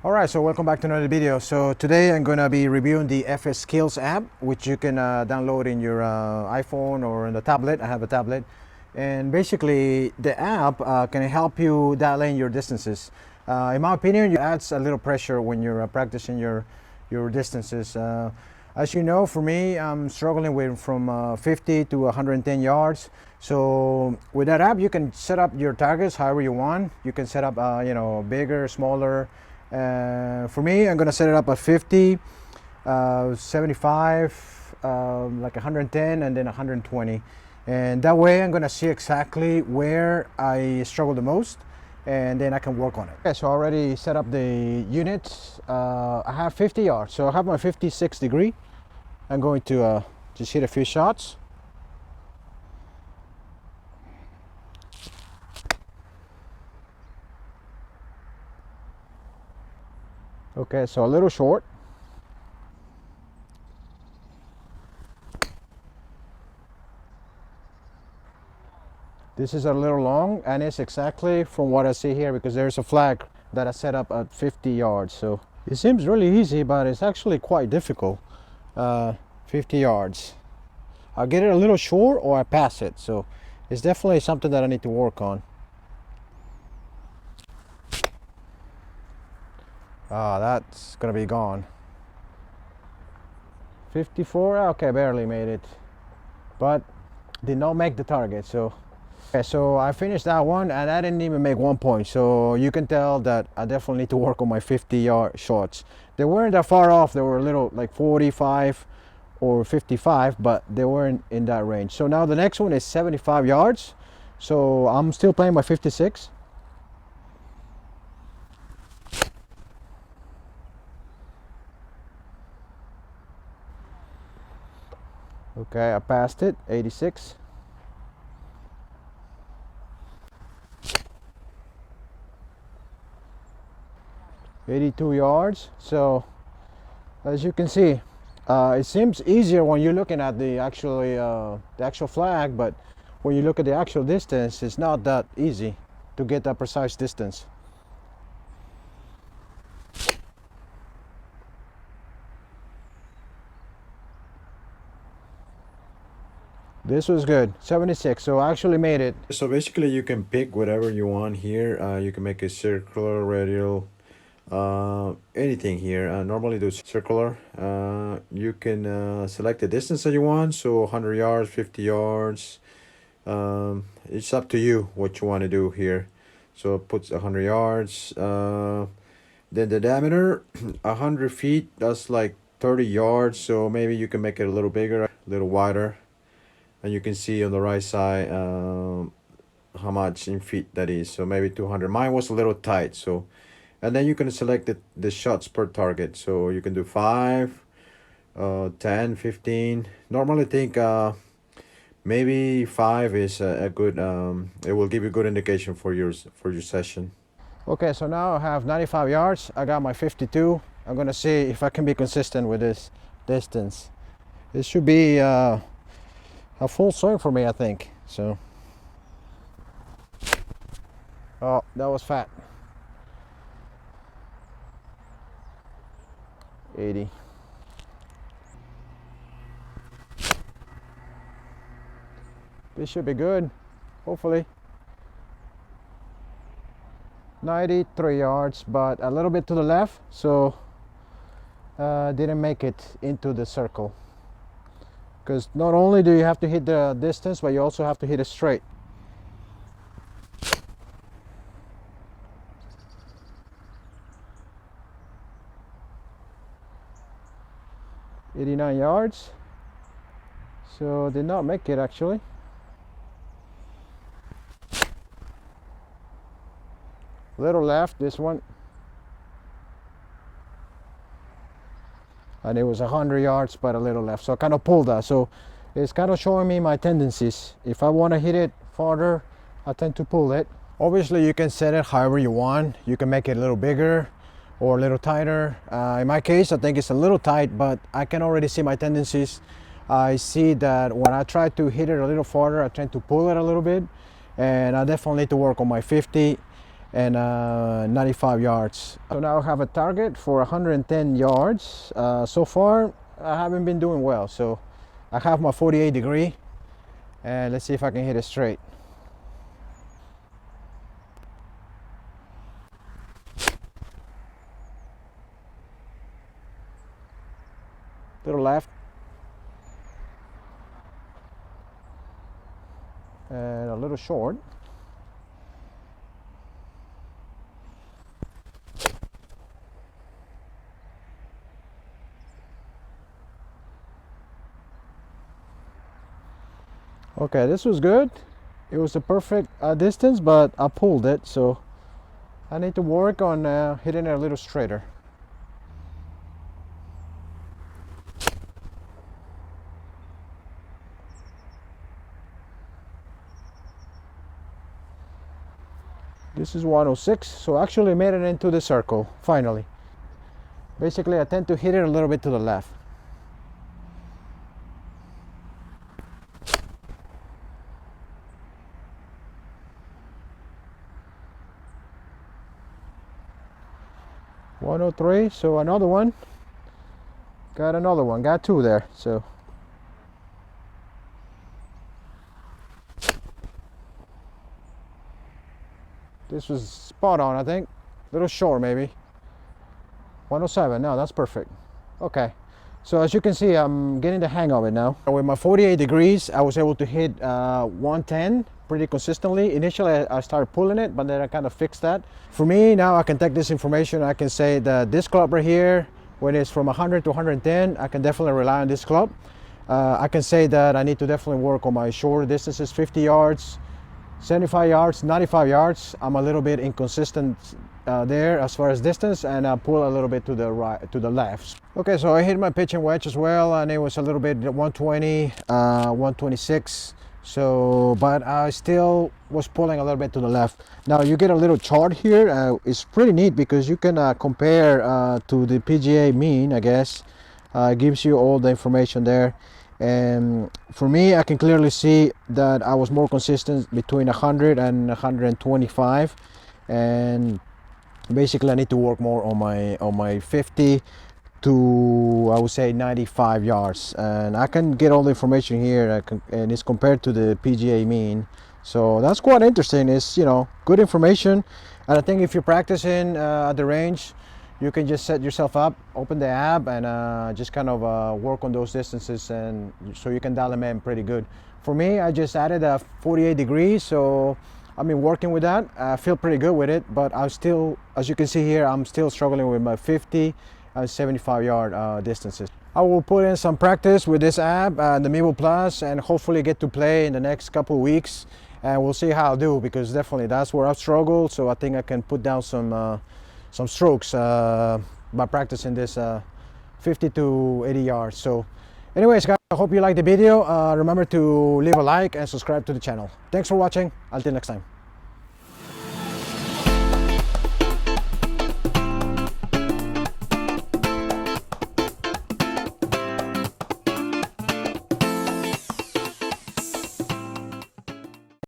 Alright, so welcome back to another video. So today I'm going to be reviewing the FS Skills app, which you can download in your iPhone or in the tablet. I have a tablet. And basically the app can help you dial in your distances. In my opinion, it adds a little pressure when you're practicing your distances. As you know, for me, I'm struggling with from 50 to 110 yards. So with that app, you can set up your targets however you want. You can set up, bigger, smaller. For me, I'm going to set it up at 50, 75, like 110, and then 120. And that way I'm going to see exactly where I struggle the most, and then I can work on it. Okay, so I already set up the units. I have 50 yards, so I have my 56 degree. I'm going to just hit a few shots. Okay, so a little short. This is a little long, and it's exactly from what I see here because there's a flag that I set up at 50 yards. So it seems really easy, but it's actually quite difficult. 50 yards. I'll get it a little short or I pass it. So it's definitely something that I need to work on. That's gonna be gone. 54, okay, barely made it, but did not make the target. So okay, so I finished that one and I didn't even make 1 point. So you can tell that I definitely need to work on my 50-yard shots. They weren't that far off. They were a little like 45 or 55, but they weren't in that range. So now the next one is 75 yards. So I'm still playing my 56. Okay, I passed it, 86. $82 yards. So as you can see, it seems easier when you're looking at the actual flag, but when you look at the actual distance, it's not that easy to get that precise distance. This was good, 76, so I actually made it. So basically you can pick whatever you want here. You can make a circular, radial, anything here. Normally do circular. You can select the distance that you want, so 100 yards, 50 yards. It's up to you what you want to do here. So it puts 100 yards. Then the diameter, 100 feet, that's like 30 yards. So maybe you can make it a little bigger, a little wider. And you can see on the right side how much in feet that is. So maybe 200. Mine was a little tight. So, and then you can select the shots per target. So you can do 5, 10, 15. Normally I think maybe 5 is a good. It will give you a good indication for your session. Okay, so now I have 95 yards. I got my 52. I'm gonna see if I can be consistent with this distance. It should be a full swing for me, I think. So, oh, that was fat. 80. This should be good, hopefully. 93 yards, but a little bit to the left, so didn't make it into the circle. Because not only do you have to hit the distance, but you also have to hit it straight. $89 yards. So did not make it actually. Little left, this one. And it was 100 yards, but a little left. So I kind of pulled that. So it's kind of showing me my tendencies. If I want to hit it farther, I tend to pull it. Obviously, you can set it however you want. You can make it a little bigger or a little tighter. In my case, I think it's a little tight, but I can already see my tendencies. I see that when I try to hit it a little farther, I tend to pull it a little bit. And I definitely need to work on my 50 and 95 yards. So now I have a target for 110 yards. So far I haven't been doing well, so I have my 48 degree, and let's see if I can hit it straight. Little left and a little short. Okay, this was good. It was a perfect distance, but I pulled it, so I need to work on hitting it a little straighter. This is 106, so I actually made it into the circle, finally. Basically, I tend to hit it a little bit to the left. .103, so another one. Got another one, got two there, so. This was spot on, I think. A little short, maybe. 107, no, that's perfect. Okay, so as you can see, I'm getting the hang of it now. With my 48 degrees, I was able to hit 110 pretty consistently. Initially, I started pulling it, but then I kind of fixed that. For me, now I can take this information, I can say that this club right here, when it's from 100 to 110, I can definitely rely on this club. I can say that I need to definitely work on my shorter distances, 50 yards, 75 yards, 95 yards. I'm a little bit inconsistent there as far as distance, and I pull a little bit to the right, to the left. Okay, so I hit my pitching wedge as well, and it was a little bit 120, 126. So, but I still was pulling a little bit to the left. Now you get a little chart here. It's pretty neat because you can compare to the PGA mean, I guess. It gives you all the information there. And for me, I can clearly see that I was more consistent between 100 and 125, and basically I need to work more on my 50 to, I would say, 95 yards, and I can get all the information here, and it's compared to the PGA mean. So that's quite interesting. It's, you know, good information, and I think if you're practicing at the range, you can just set yourself up, open the app, and just kind of work on those distances, and so you can dial them in pretty good. For me, I just added a 48 degrees, so I've been working with that. I feel pretty good with it, but I still, as you can see here, I'm still struggling with my 50 and 75 yard distances. I will put in some practice with this app and the Mevo Plus, and hopefully get to play in the next couple of weeks, and we'll see how I do, because definitely that's where I've struggled. So I think I can put down some strokes by practicing this 50 to 80 yards. So anyways, guys, I hope you liked the video. Remember to leave a like and subscribe to the channel. Thanks for watching. Until next time.